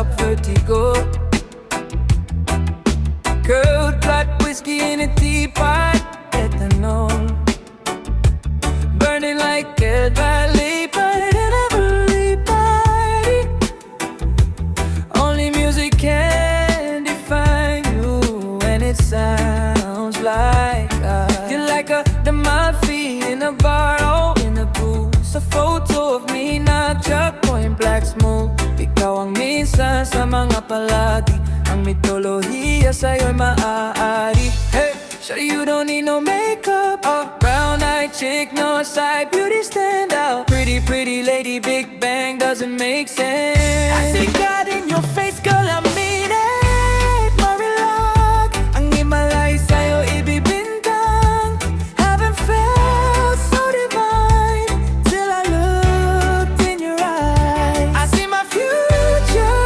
non-stop vertigo. Cold blood whiskey in a teapot, ethanol burning like a valley, but in a early party. Only music can define you, and it sounds like you're like the mafia in a bar, oh, in a booth. A photo of me, not Chuck, point black smooth. Ikaw ang minsan sa mga palagi, ang mitolohiya sa'yo'y maaari. Hey, sure you don't need no makeup, brown-eyed chick, no side beauty stand out. Pretty, pretty lady, Big Bang doesn't make sense. I see God in your face, girl, I mean it. Marilag, ang Himalay sa'yo ibibintang. Haven't felt so divine till I looked in your eyes. I see my future,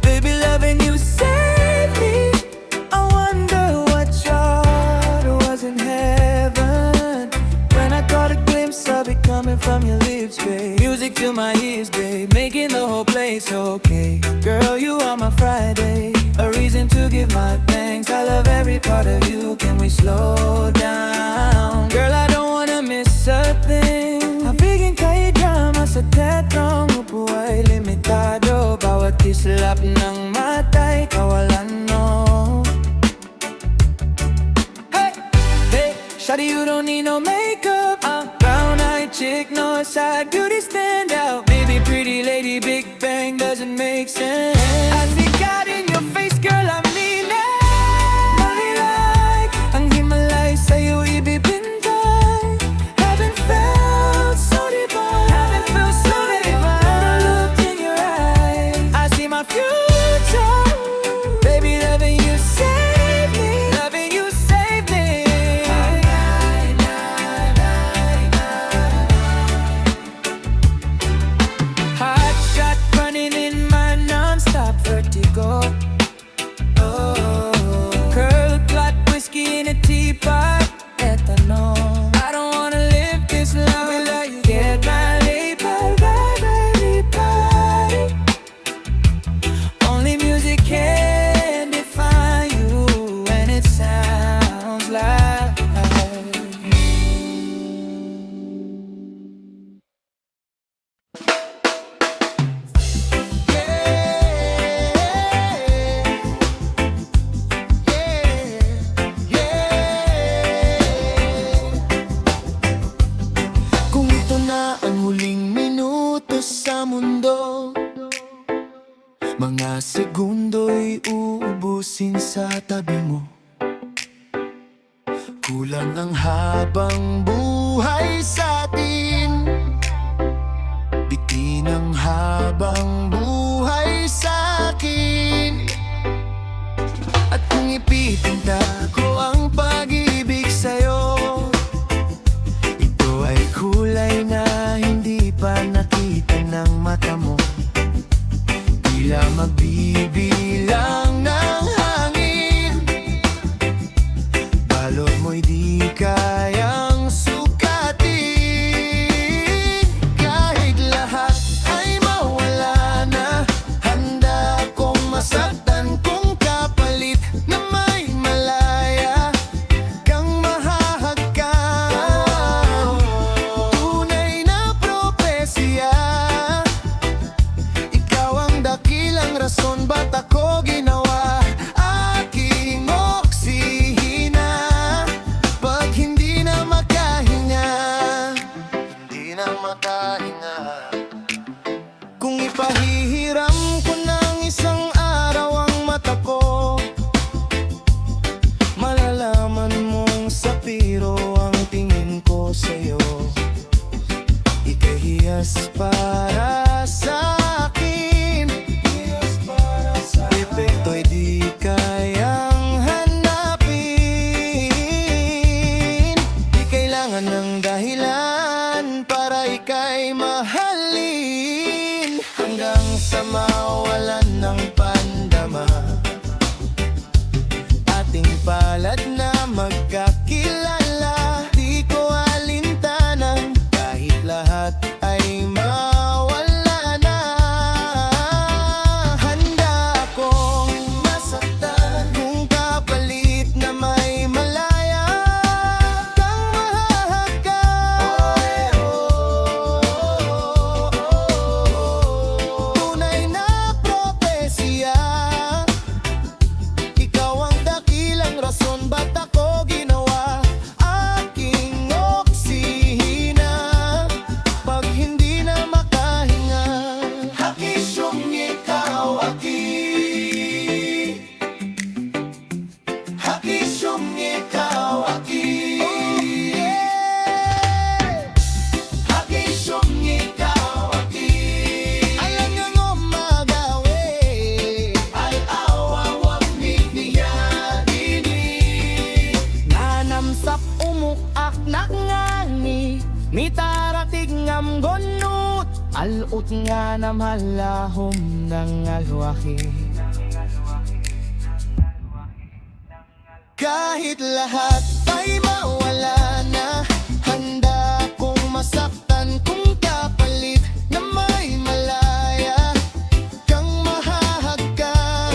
baby, loving you save me. I wonder what y'all was in heaven when I caught a glimpse of it coming from your lips, babe. Music to my ears, babe, making the whole place okay. Girl, you are my Friday, a reason to give my thanks. I love every part of you, can we slow down? Girl, I don't wanna miss a thing. Habigin kay drama sa tetrong upuay limitado. Bawat kislap ng matay kawalan, no. Hey, hey, shawty, you don't need no makeup, brown-eyed chick, no side beauty stand out. Baby, pretty lady, Big Bang doesn't make sense. I see God in your face, girl, I mean it. Marilag, ang Himalay sa'yo ibibintay. Haven't felt so divine. Haven't felt so divine. I looked in your eyes, I see my future. Baby, loving you save me. Loving you save me. Hot shot running in my non-stop vertigo. Oh, curl blood whiskey in a teapot, ethanol. I don't wanna live this long without you. Get my label, baby, party. Only music can define you, and it sounds like Kung ito na ang huling minuto sa mundo, mga segundo'y uubusin sa tabi mo. Kulang ang habang buhay sa atin, bitin ang habang buhay sa akin. At kung ipipinta ko ang pag-ibig sa'yo, ito ay kulay na hindi pa nakita ng mata mo. Tila magbibilang ng hangin, balot mo'y di kayang sukatin. Kahit lahat ay mawala na, handa kong masaktan kung kapalit na may malaya kang mahahagkan. Tunay na propesya, ikaw ang dakilang rason ba't ako ginawa. Aking oksihina pag hindi na makahinga, hindi na makahinga. Kung ipahihiram ko ng isang araw ang mata ko, malalaman mong sapiro ang tingin ko sa'yo. Ika'y hiyas para sa akin, epekto'y di kayang hanapin. Di kailangan ng dahilan para ika'y mahalin, hanggang sa mawalan ng pandama. Ating palad na magkakilala, di ko alintanan kahit lahat ay mawala na. Handa Abot nga na malahom ng alwaki. Kahit lahat ay mawala na, handa kong masaktan kung kapalit na may malaya kang mahahagkan.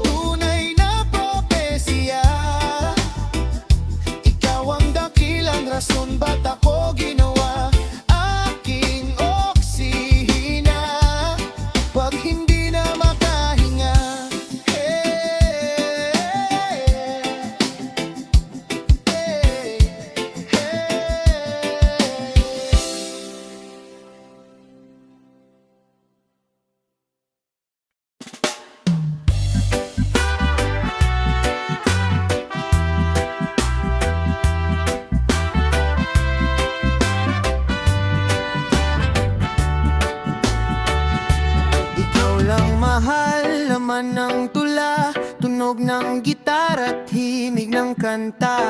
Tunay na propesya, ikaw ang dakilang rason ba't ako ginawa aking oksihina pag hindi na makahinga. Mahal naman ng tula, tunog ng gitar at himig ng kanta.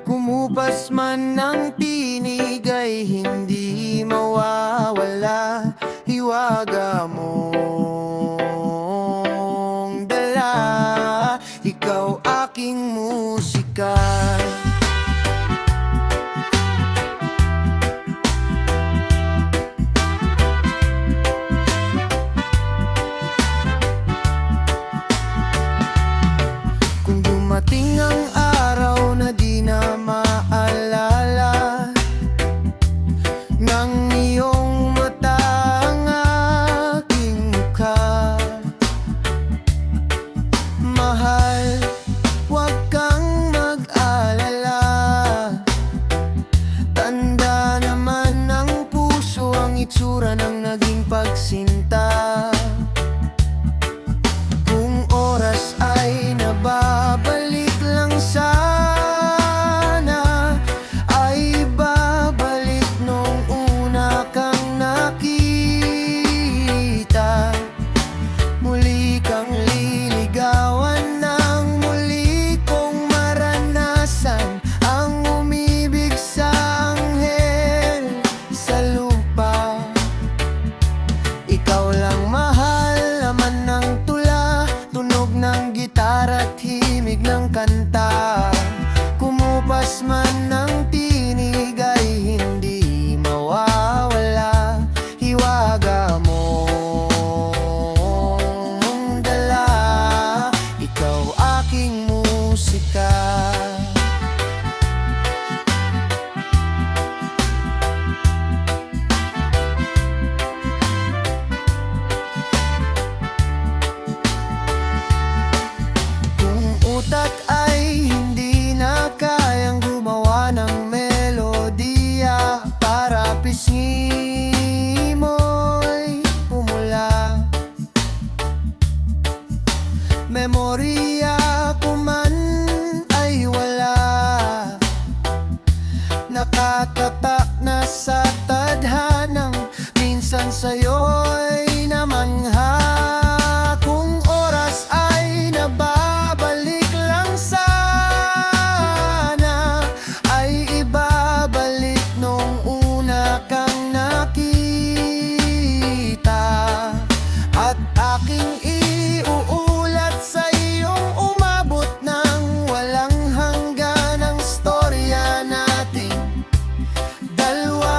Kumupas man ng tinig ay hindi mawawala. Hiwaga mong dala, ikaw aking musika. Dumating ang araw na di na maalala ng iyong mata ang aking mukha. Mahal, huwag kang mag-alala. Tanda naman ng puso ang itsura ng naging pagsinta. Kung oras ay nababalik lang sana, ay babalik nung una kang nakita. Muli kang liligawan nang muli kong maranasan ang umibig sa anghel sa lupa. Ikaw lang mahal, laman ng tula, tunog ng gitar at himig ng kanta. Kumupas man ng tinig ay hindi mawawala. Hiwaga mong dala, ikaw aking musika. Utak ay hindi na kayang gumawa ng melodiya para pisngi mo'y pumula. Memorya ko man ay wala, nakatatak na sa tadhanang minsan sa'yo'y namangha. Kung oras ay nababalik lang sana, ay ibabalik nung una kang nakita. At aking iuulat sa iyong umabot ng walang hanggan ang storya nating dalawa.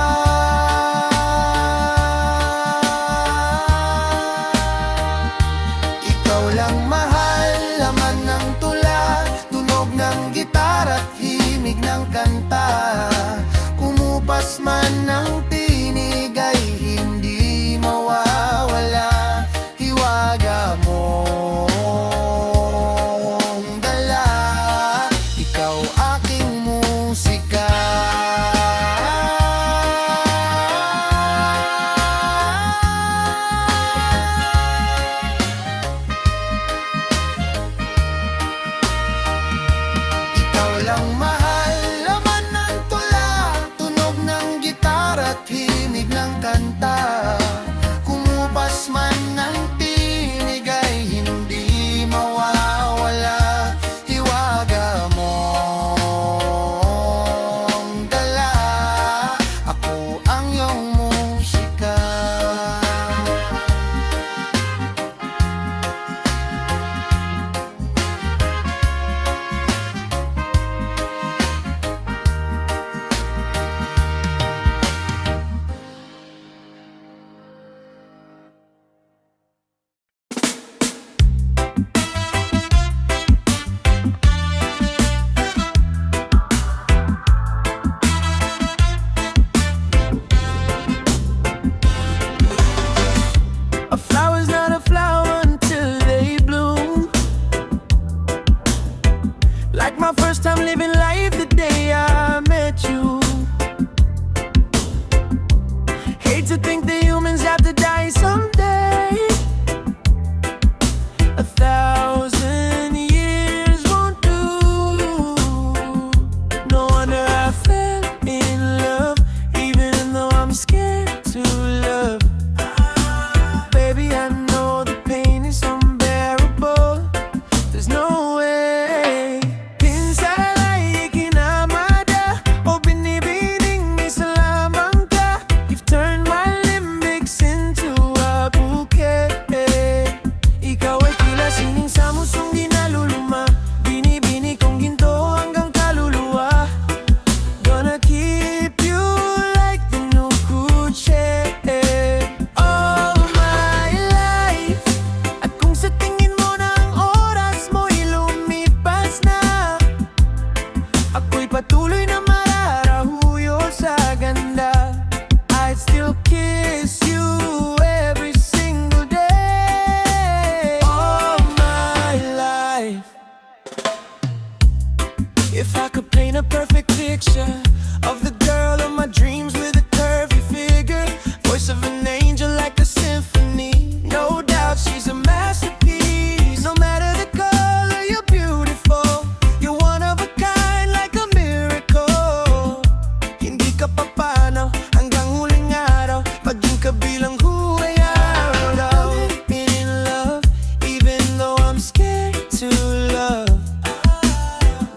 ng who I am. I've been in love, even though I'm scared to love.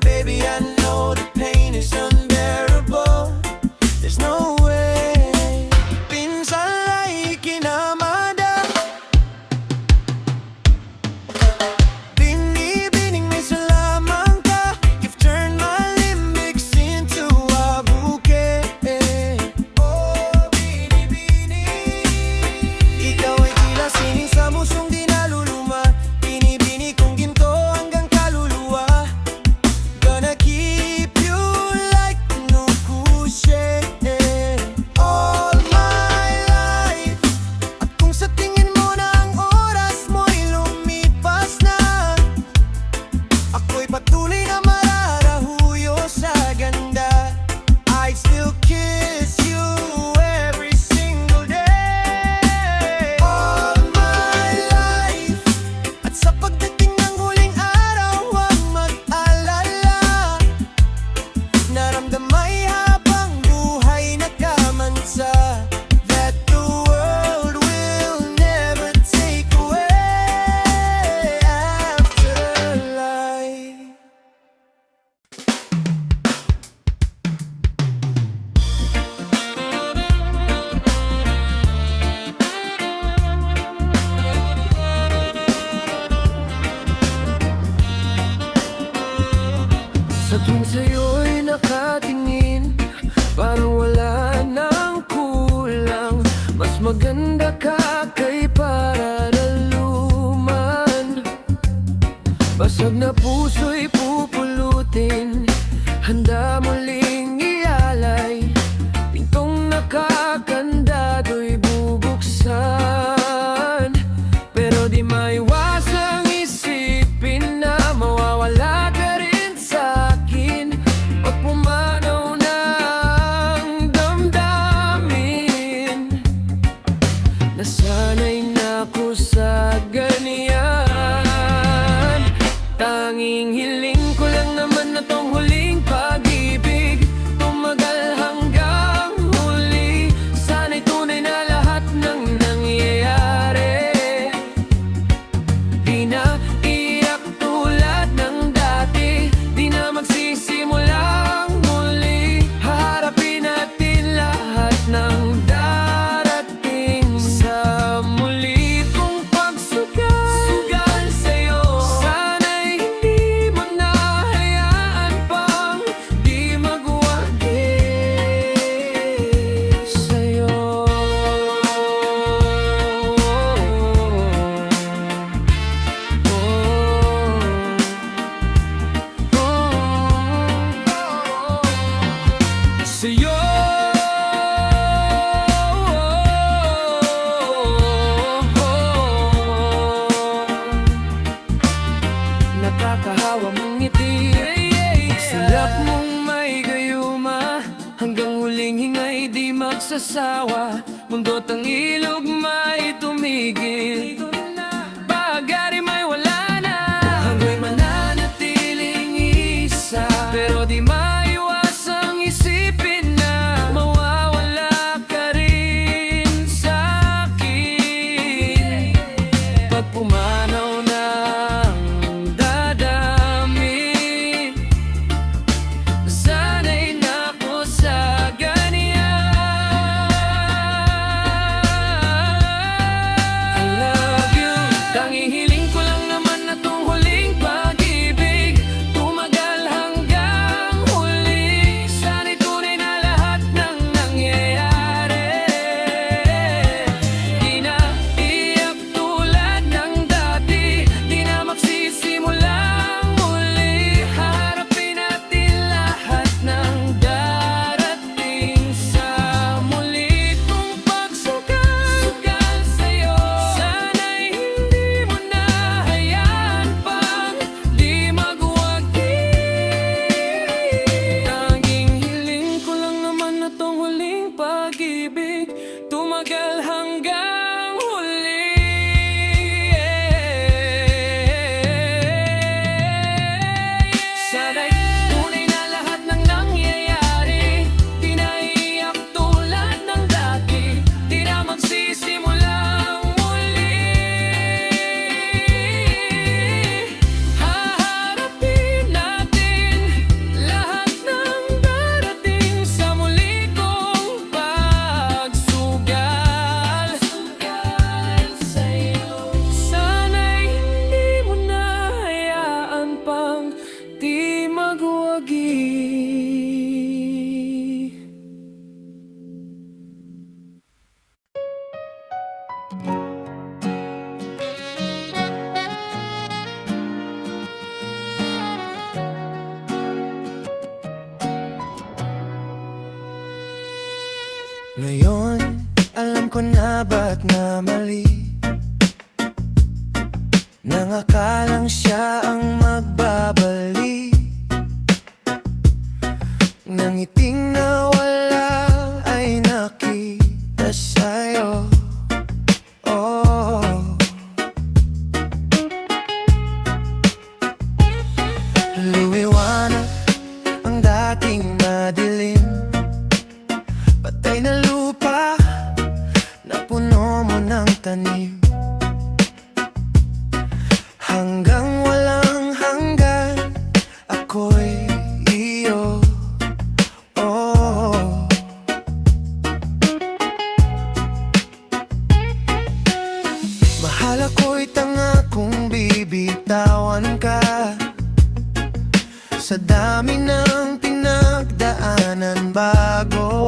Baby, I know the pain is unbearable. There's no way. Pinsan ay kinamada. Binibining may salamang ka. You've turned my limbics into a bouquet. Oh, binibini. Ikaw ay tila sining sa musong di naluluma. Binibini kong ginto hanggang kaluluwa. Gonna keep you like nukushe all my life. At kung sa tingin mo na ang oras mo'y lumipas na, ako'y patuloy na mararahuyo sa ganda. I still kiss you every single day. All my life. At sa pagdating ng huling araw, huwag mag-alala. Naramdamay habang buhay nakamansa, that the world will never take away. Afterlife. Sa tuwing sa'yo'y nakatingin, parang wala nang kulang. Mas maganda ka kay pararaluman. Basag na puso'y pupulutin, handa muling ialay. Pintong nakakandado'y bubuksan, pero di maiwasang isipin na mawawala ka rin sa'kin pag pumanaw na ang damdamin. Nasanay na ako sa ganyan. Tanging hiling ko lang naman na tong huling pag-ibig tumagal hanggang huli. Sana'y tunay na lahat ng nangyayari. Di na iyak tulad ng dati, di na magsisimulang muli. Haharapin natin lahat ng darating sa muli kong pagsugal sa'yo. Sana'y hindi mo na hayaan pang di magwagi sa'yo. Sa'yo. Nakakahawa mong ngiti, silap mong may gayuma, hanggang huling hingay di magsasawa. Mundo't ang ilog may tumigil, bagari may wala na. Hanggang mananatiling isa, pero di maiwasang isipin na mawawala ka rin sa'kin pag pumanaw ng dadami. Sana'y na ako sa ganyan. ko na ba't namali nang akalang siya ang magbabalik nang ngiting na wala ay nakita sa'yo. Oh, lumiwanag ang dating madilim, patay na lupa na puno mo ng tanim, hanggang walang hanggan ako'y iyo. Oh, mahal ako'y tanga kung bibitawan ka sa dami ng pinagdaanan bago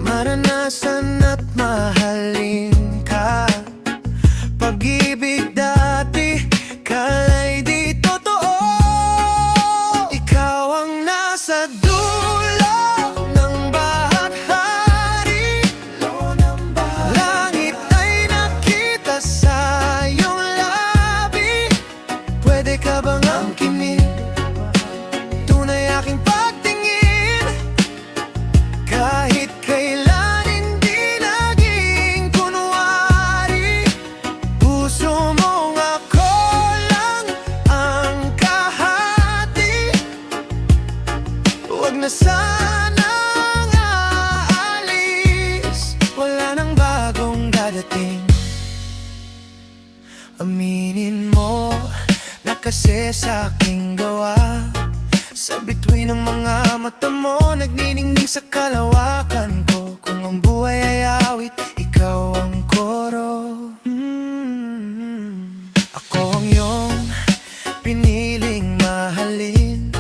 maranasan at mahalin ka. Pag-ibig dati kala'y di totoo. Ikaw ang nasa dulo ng bahaghari, langit ay nakita sa iyong labi. Pwede ka bang angkinin? Tunay aking pagtingin, kahit kailan hindi naging kunwari. Puso mong ako lang ang kahati, huwag na sanang aalis. Wala nang bagong dadating. Aminin mo na kasi sa aking gawa, sa bituin ng mga mata mo nagniningning sa kalawakan ko. Kung ang buhay ay awit, ikaw ang koro. Ako ang iyong piniling mahalin,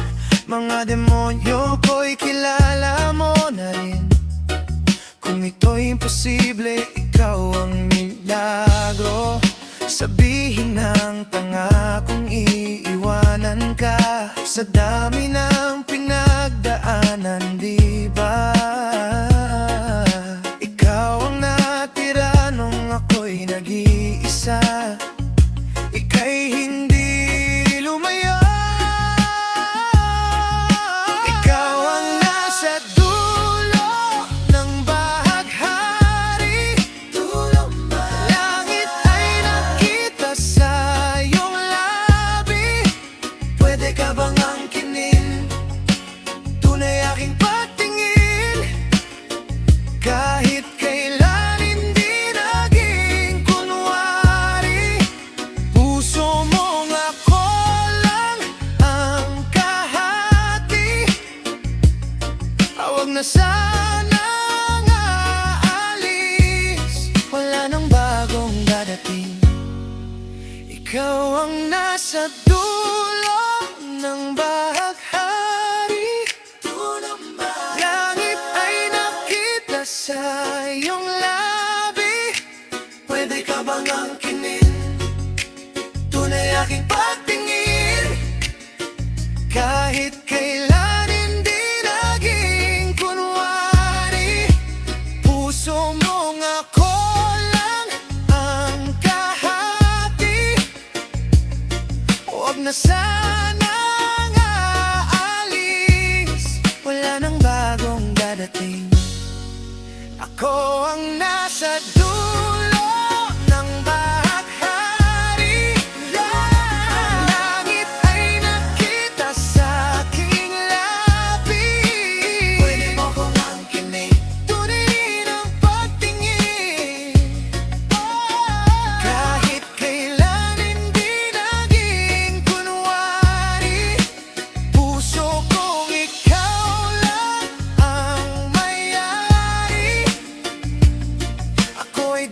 mga demonyo ko'y kilala mo na rin. Kung ito'y imposible, ikaw ang milagro. Sabihin ng tanga kung iiwanan ka sa dami ng pinagdaanan, di ba? Ikaw ang natira nung ako'y nag-iisa, ika'y hindi lumayo. Ikaw ang nasa dulo ng bahaghari, langit ay nakita sa iyong labi. Pwede ka bang angkinin? Tunay aking pagtingin, kahit kailan hindi naging kunwari. Puso mong ako lang ang kahati, huwag na sanang aalis. Wala nang bagong dadating. Ikaw ang nasa dulo ng bahaghari, langit ay nakita sa iyong labi. Pwede ka bang angkinin? Tunay aking pagtingin, kahit kailan hindi naging kunwari. Puso mong ako lang ang kahati, huwag na sanang aalis. Wala nang bagong dadating. Ako ang nasa dulo ng bahaghari, langit ay nakita sa aking labi. Pwede mo kong angkinin, tunay ang pagtingin, kahit kailan hindi naging kunwari. Puso kong ikaw lang ang may-ari, ako'y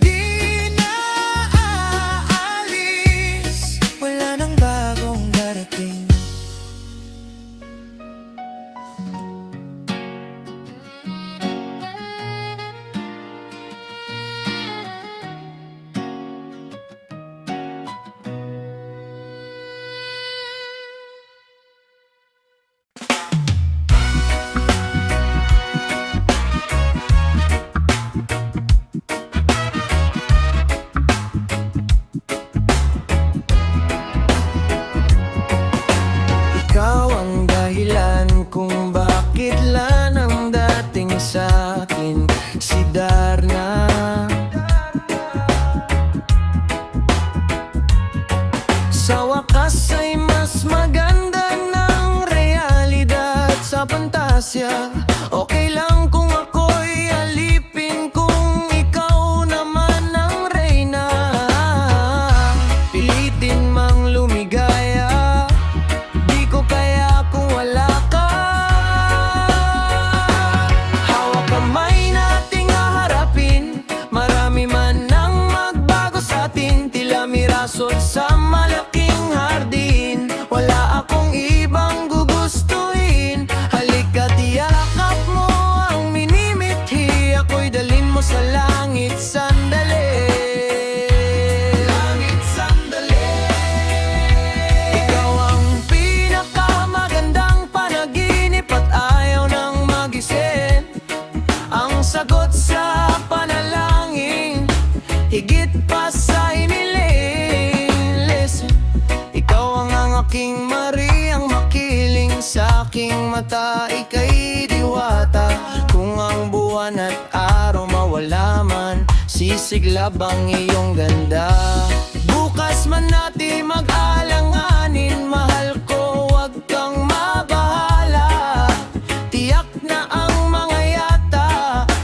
lumasod sa malaking hardin. Wala akong ibang gugustuhin. Halika't yakap mo ang minimithi. Ako'y dalhin mo sa langit sandali. Langit sandali. Ikaw ang pinakamagandang panaginip at ayaw nang magising. Ang sagot sa panalangin, higit pa sa iniling. Listen, ikaw ang aking Mariang makiling. Sa aking mata ika'y diwata. Kung ang buwan at araw mawala man, sisiglab ang iyong ganda. Bukas man natin mag-alanganin, mahal ko, wag kang mabahala. Tiyak na ang mga yata,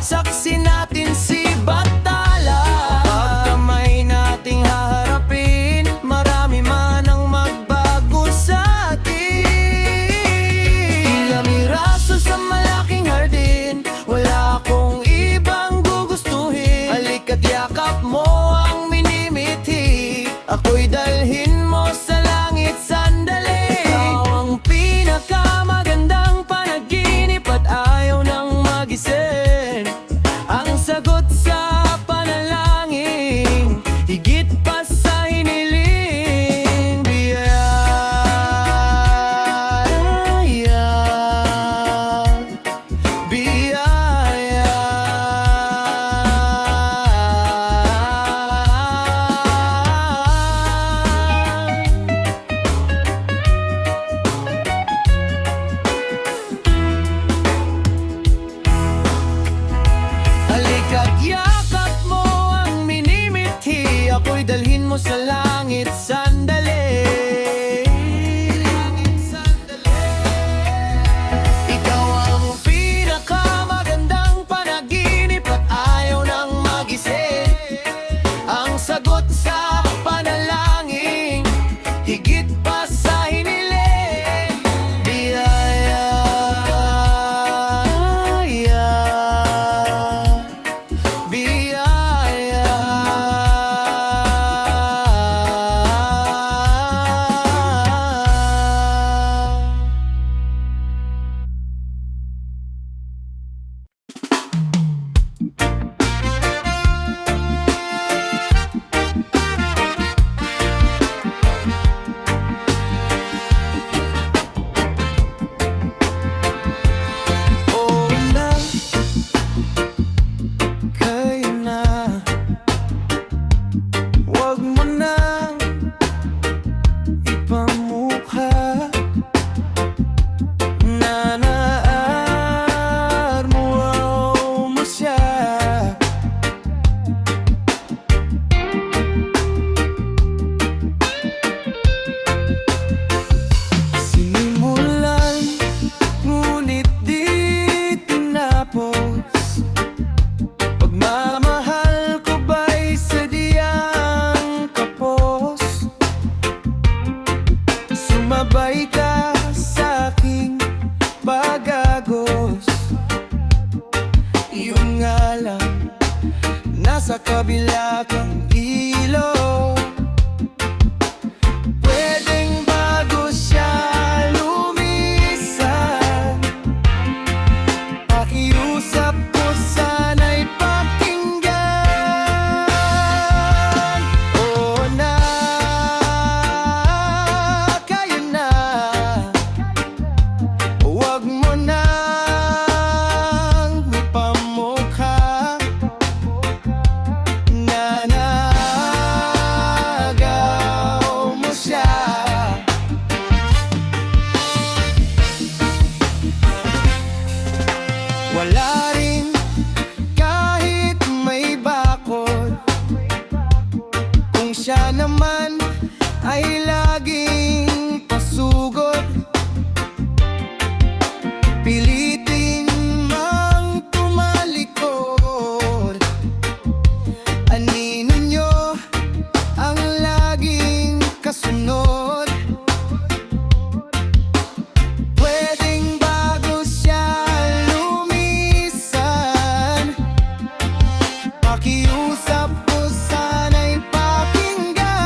saksi natin si Batala. Pagkamay nating haharapin, marami man ang magbago sa atin. Ilang miraso sa malaking hardin, wala akong ibang gugustuhin. Halika't yakap mo ang minimithi. Ako'y dalhin mo sa langit sandali. Ikaw ang pinakamagandang panaginip at ayaw nang magising. Ang sagot sa panalangin, higit pa sa hiniling. Biyaya, biyaya. Halika't yakap mo ang minimithi. Ako'y dalhin mo sa langit sandali. Langit sandali. Ikaw ang pinakamagandang panaginip at ayaw nang magising. Ang sagot sa panalangin, higit pa sa hiniling. Biyaya, biyaya. Oo na, kayo na. Huwag mo nang ipamukha na naarmo mo siya. Sinimulan, ngunit di tinapos. Pagmamahal ko ba'y sadyang kapos? Sumabay ka sa aking pag-agos. Yun nga lang, nasa kabila kang ilog. Pwedeng bago siya lumisan, pakiusap ko sana'y pakinggan. Oo na, kayo na. Huwag mo nang ipamukha na nagaw mo siya. Wala rin kahit may bakod, kung siya naman ay laging pasugod. Pilitin mang tumalikod, anino nyo ang laging kasunod. Pwedeng bago siya lumisan, pakiusap ko sana'y pakinggan.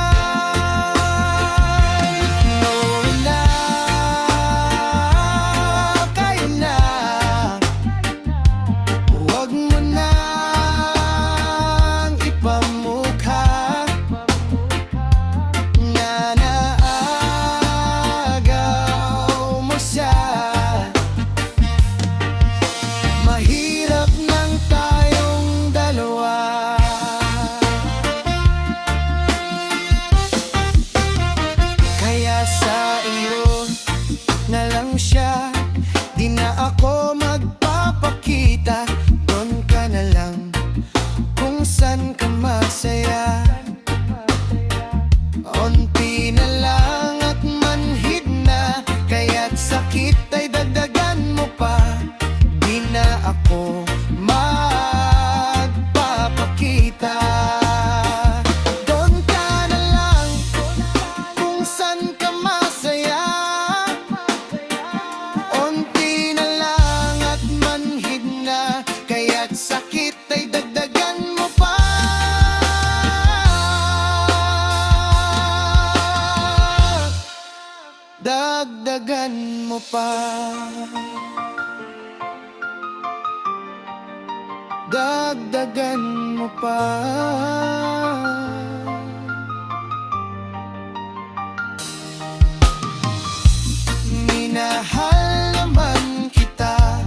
ka masaya. Unti na lang at manhid na, kaya't sakit ay dagdagan mo pa. Di na ako magpapakita. Doon ka na lang kung saan ka masaya. Unti na lang at manhid na, kaya't sakit ay dagdagan mo pa. Dagdagan mo pa. Dagdagan mo pa. Minahal naman kita,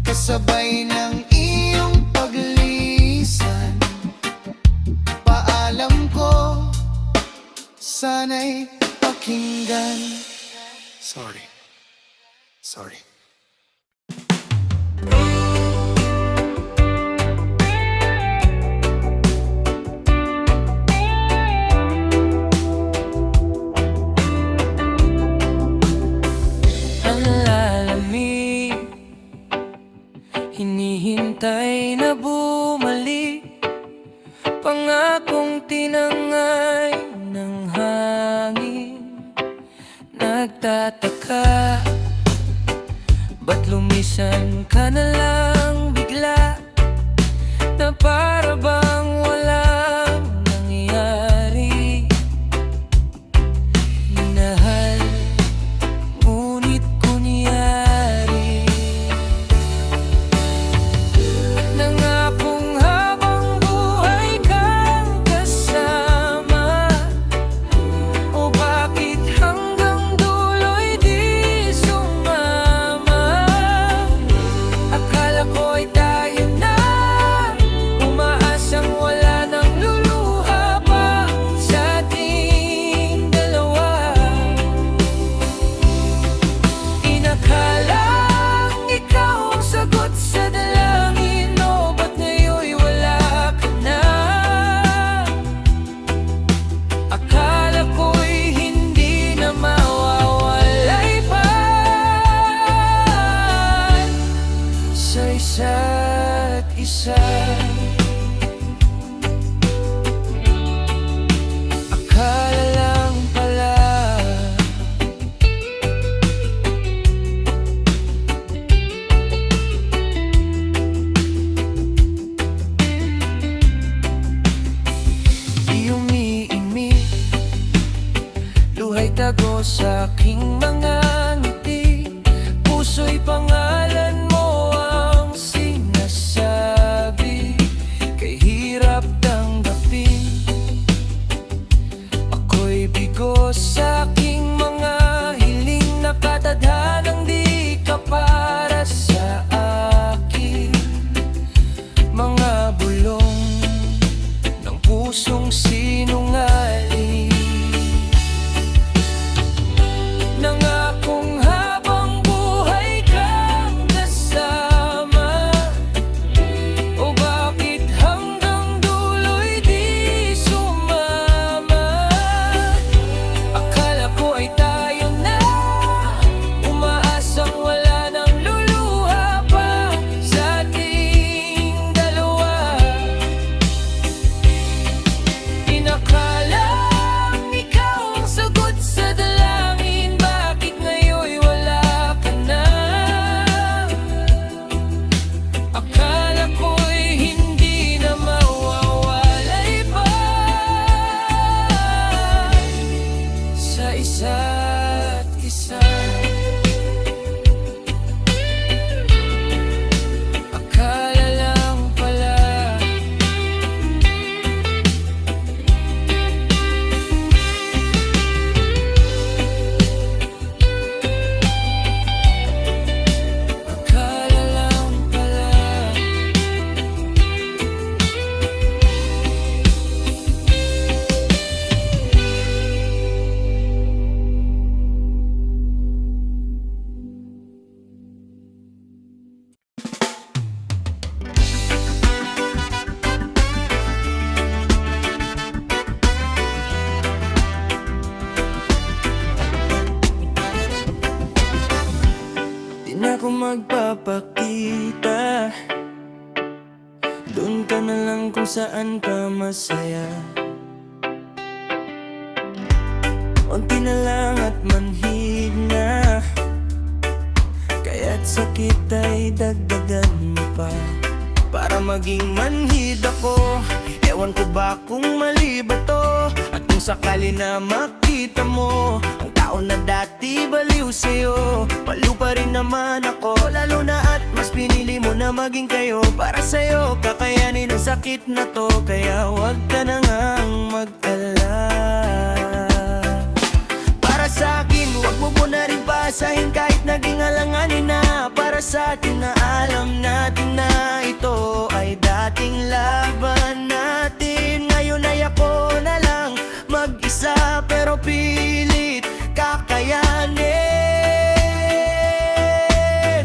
kasabay ng iyong paglisan. Paalam ko, sana'y pakinggan. Sorry. Ang lalamig, hinihintay na bumalik. Pangakong tinangay ng hangin. Nagtataka, ba't lumisan ka na lang bigla? Na para bang walang nangyari. Minahal, ngunit kunyari. Nangakong habang buhay kang kasama. O bakit hanggang dulo'y di sumama? Akala ko'y tayo na, umaasang wala nang luluha pa sa ating dalawa. Inakalang ikaw ang sagot sa dalangin, o ba't ngayon'y wala ka na? Akala ko'y hindi na mawawalay pa sa isa't isa. Akala lang pala. Di umiimik, luha'y tago sa aking mga ngiti. Puso'y pangalan mo ang sinasabi, kay hirap tanggapin. Ako'y bigo sa aking mga hiling, nakatadhanang di ka para sa akin. Mga bulong ng pusong sinungaling. Nang Doon ka na lang kung saan ka masaya. Unti na lang at manhid na, kaya't sakit ay dagdagan mo pa. Para maging manhid ako, ewan ko ba kung mali ba to. At kung sakali na makita mo ang tao na dati baliw sa'yo, baliw pa rin naman ako. Lalo na at mas pinili mo na maging kayo. Para sa'yo kakayanin ang sakit na to, kaya wag ka na ngang mag-alala. Para sa akin, wag mo na rin pasahin kahit naging alanganin na. Para sa atin na alam natin na ito ay dating laban natin. Ngayon ay ako na lang mag-isa, pero pilit kakayanin.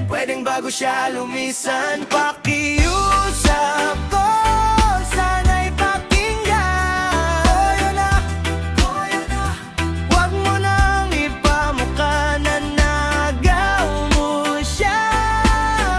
Pwedeng bago siya lumisan, pakiusap ko, sana'y pakinggan. Koyo na, wag mo nang ipamukha na nagaw mo siya.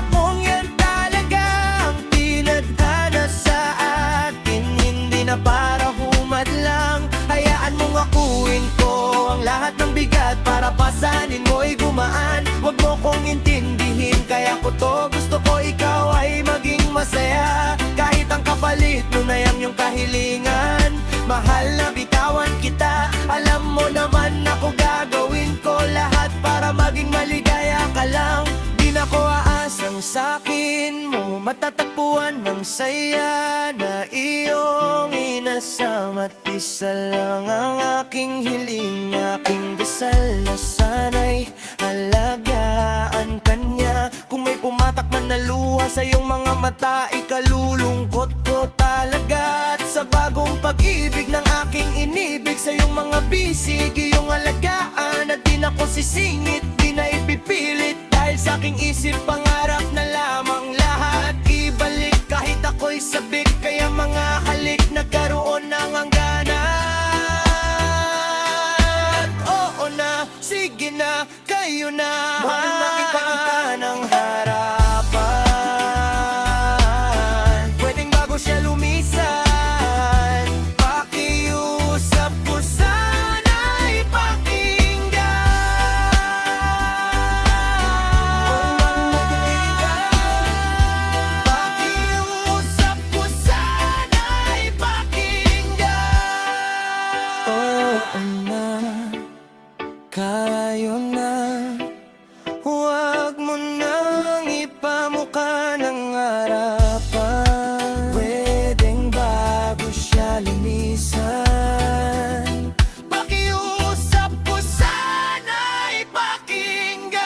Kung yan talaga ang tinadhana sa atin, hindi na para humadlang. Hayaan mong akuin ko ang lahat ng bigat, para pasanin mo'y gumaan. Wag mo kong intindihin, kaya ko to gusto ko ikaw ay maging masaya. Kahit ang kapalit nun ay ang iyong kahilingan, mahal na bitawan kita. Alam mo naman ako gagawin ko lahat para maging maligaya ka lang. Di na ko aasang sa'kin mo matatagpuan ng saya na iyong inasam. At isa lang ang aking hiling, aking dasal na sana'y alagaan ka niya. Kung may pumatak man na luha sa iyong mga mata, ikalulungkot ko talaga. At sa bagong pag-ibig ng aking inibig, sa iyong mga bisig, iyong alagaan. At di na ko sisingit, di na ipipilit, dahil sa aking isip pangarap na lamang lahat ibalik. Kahit ako'y sabik, kaya mga halik nagkaroon ng hangganan. Oo na, sige na, kayo na, mahal na kita ng harapan. Pwedeng bago siya lumisan, pakiusap ko, sana'y pakinggan. Pakiusap ko, sana'y pakinggan. Oo na, kayo na, huwag mo nang ipamukha ng harapan. Pwedeng bago siya lumisan, pakiusap ko, sana'y pakinggan.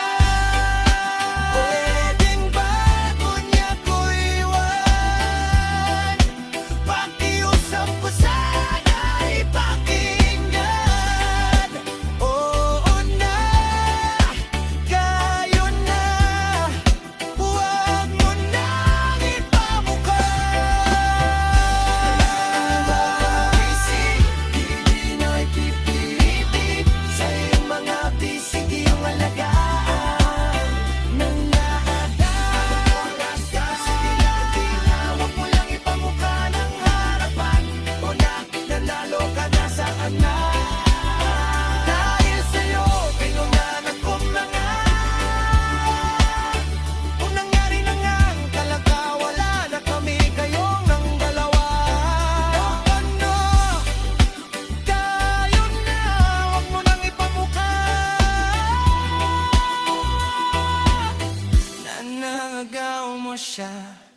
Pwedeng bago niya ko iwan, pakiusap ko, sana'y pakinggan. Oo na, kayo na, huwag mo nang ipamukha. Bisig, hindi na ipipilit, sa iyong mga bisig iyong alagaan ng lahat. Oras ka, sige lang, di na, huwag mo lang ipamukha ng harapan. O na, nanalo ka na, saan na? Dahil sa'yo, kailangan akong mangat. Kung nangyari na ngang talaga, wala na kami, kayong ng dalawa. Ano? Kayo na, huwag mo nang ipamukha na nangagaw mo siya.